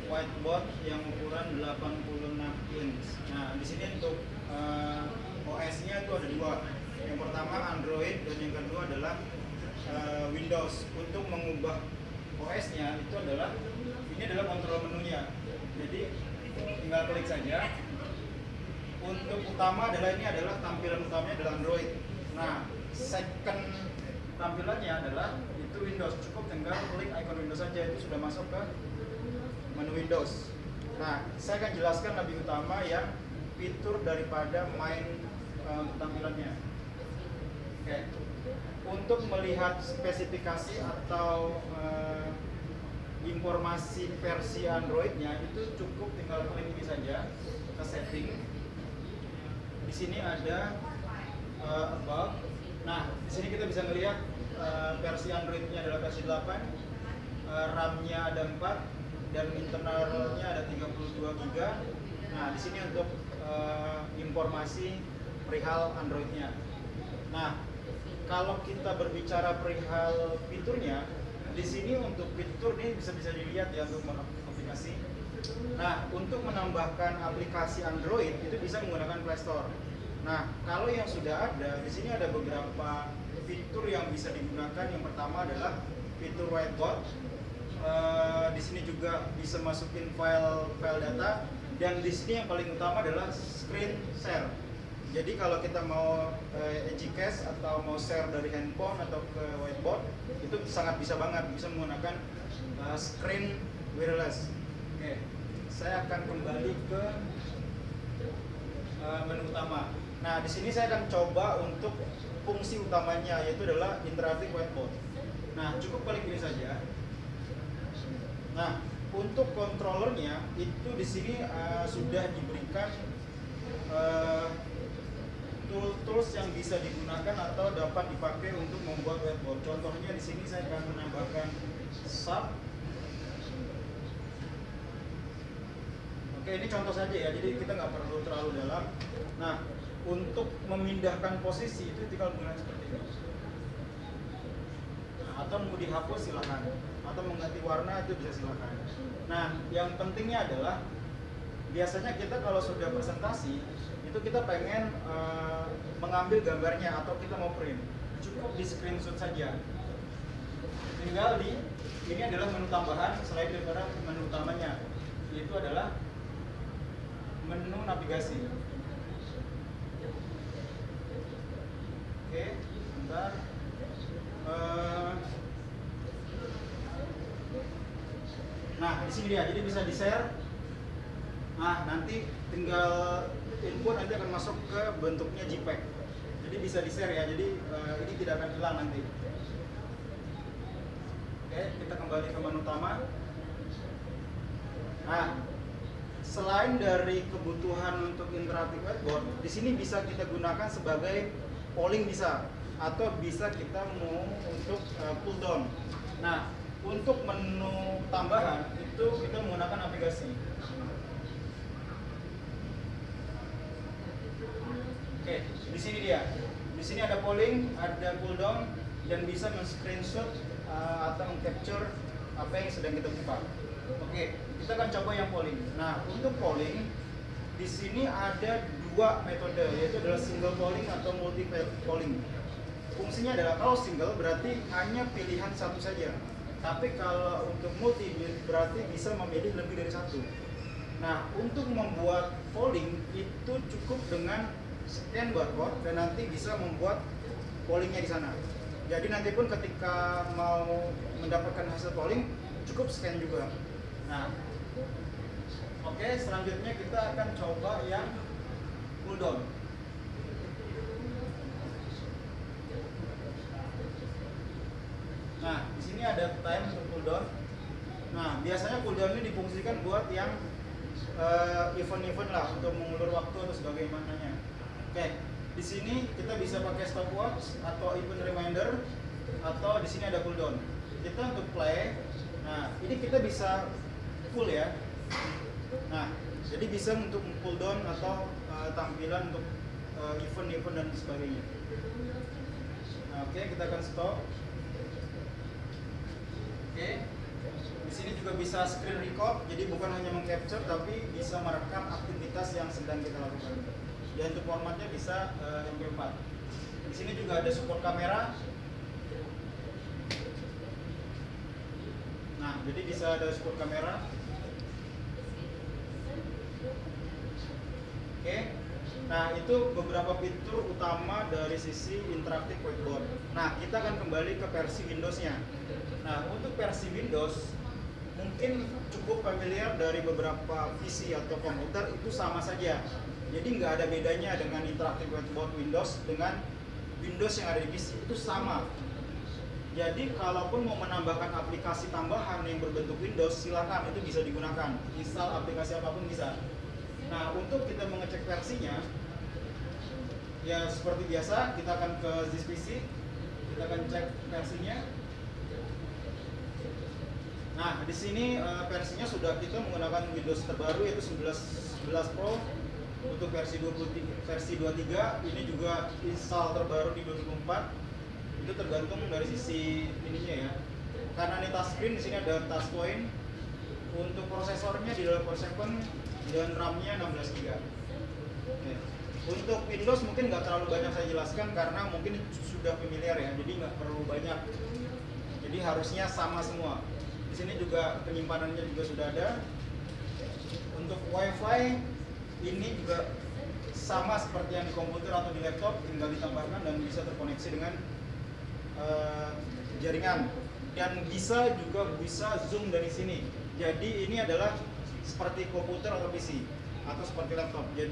whiteboard yang ukuran 86 inch. Nah, di sini untuk OS-nya itu ada dua. Yang pertama Android dan yang kedua adalah Windows. Untuk mengubah OS-nya itu adalah ini adalah kontrol menunya. Jadi tinggal klik saja. Untuk utama adalah ini adalah tampilan utamanya adalah Android. Nah, second tampilannya adalah itu Windows. Cukup tinggal klik icon Windows saja, itu sudah masuk ke menu Windows. Nah, saya akan jelaskan lebih utama yang fitur daripada main tampilannya. Oke. Untuk melihat spesifikasi atau informasi versi Androidnya itu cukup tinggal klik ini saja ke setting. Di sini ada about. Nah, di sini kita bisa melihat versi Androidnya adalah versi 8, RAM-nya ada 4 dan internalnya ada 32 GB. Nah, di sini untuk informasi perihal Androidnya. Nah, kalau kita berbicara perihal fiturnya, di sini untuk fitur ini bisa dilihat ya untuk aplikasi. Nah, untuk menambahkan aplikasi Android itu bisa menggunakan Play Store. Nah, kalau yang sudah ada, di sini ada beberapa fitur yang bisa digunakan. Yang pertama adalah fitur whiteboard. Di sini juga bisa masukin file data, dan di sini yang paling utama adalah screen share. Jadi kalau kita mau EasyCast atau mau share dari handphone atau ke whiteboard, itu sangat bisa banget, bisa menggunakan screen wireless. Oke, saya akan kembali ke menu utama. Nah, di sini saya akan coba untuk fungsi utamanya, yaitu adalah interactive whiteboard. Nah, cukup klik ini saja. Nah, untuk controllernya itu di sini sudah diberikan tools yang bisa digunakan atau dapat dipakai untuk membuat whiteboard. Contohnya di sini saya akan menambahkan sub. Oke, ini contoh saja ya, jadi kita nggak perlu terlalu dalam. Nah, untuk memindahkan posisi itu tinggal menggunakan seperti ini. Nah, atau mau dihapus silahkan, atau mengganti warna itu bisa silahkan. Nah, yang pentingnya adalah biasanya kita kalau sudah presentasi itu kita pengen mengambil gambarnya atau kita mau print, cukup di screenshot saja. Tinggal ini adalah menu tambahan selain daripada menu utamanya, yaitu adalah menu navigasi. Oke, bentar. Nah, di sini dia, jadi bisa di-share. Nah, nanti tinggal input, nanti akan masuk ke bentuknya JPEG. Jadi bisa di-share ya, jadi ini tidak akan hilang nanti. Oke, kita kembali ke menu utama. Nah, selain dari kebutuhan untuk interactive whiteboard, di sini bisa kita gunakan sebagai polling bisa, atau bisa kita mau untuk pull down. Nah, untuk menu tambahan itu kita menggunakan aplikasi. Oke, di sini dia. Di sini ada polling, ada pull down, dan bisa men-screenshot atau meng-capture apa yang sedang kita buka. Oke, kita akan coba yang polling. Nah, untuk polling di sini ada dua metode, yaitu adalah single polling atau multi polling. Fungsinya adalah kalau single berarti hanya pilihan satu saja. Tapi kalau untuk multi berarti bisa memilih lebih dari satu. Nah, untuk membuat polling itu cukup dengan scan barcode dan nanti bisa membuat pollingnya di sana. Jadi nanti pun ketika mau mendapatkan hasil polling cukup scan juga. Nah, oke, selanjutnya kita akan coba yang pull down. Nah, di sini ada time untuk pull down. Nah, biasanya pull down ini difungsikan buat yang event-event lah, untuk mengulur waktu atau sebagaimananya. Oke, di sini kita bisa pakai stopwatch atau event reminder, atau di sini ada pull down. Kita untuk play. Nah, ini kita bisa full ya. Nah, jadi bisa untuk pull down atau tampilan untuk event-event dan sebagainya. Nah, oke, kita akan stop. Oke, di sini juga bisa screen record, jadi bukan hanya mengcapture tapi bisa merekam aktivitas yang sedang kita lakukan. Dan untuk formatnya bisa MP4. Di sini juga ada support kamera. Nah, jadi bisa ada support kamera. Oke. Nah, itu beberapa fitur utama dari sisi interaktif whiteboard. Nah, kita akan kembali ke versi Windows-nya. Nah, untuk versi Windows mungkin cukup familiar dari beberapa PC atau komputer itu sama saja. Jadi nggak ada bedanya dengan interaktif whiteboard Windows dengan Windows yang ada di PC, itu sama. Jadi kalaupun mau menambahkan aplikasi tambahan yang berbentuk Windows, silakan, itu bisa digunakan. Install aplikasi apapun bisa. Nah, untuk kita mengecek versinya, ya seperti biasa kita akan ke this PC, kita akan cek versinya. Nah, di sini versinya sudah kita menggunakan Windows terbaru yaitu 11 Pro untuk versi 23. Ini juga install terbaru di 2004. Itu tergantung dari sisi ininya ya. Karena ini touchscreen, di sini ada touch point. Untuk prosesornya di dalam Core 7 dan RAM-nya 16 GB. Oke. Untuk Windows mungkin nggak terlalu banyak saya jelaskan karena mungkin sudah familiar ya, jadi nggak perlu banyak. Jadi harusnya sama semua. Di sini juga penyimpanannya juga sudah ada. Untuk WiFi ini juga sama seperti yang di komputer atau di laptop, tinggal ditambahkan dan bisa terkoneksi dengan jaringan. Dan bisa zoom dari sini. Jadi ini adalah seperti komputer atau PC atau seperti laptop. Jadi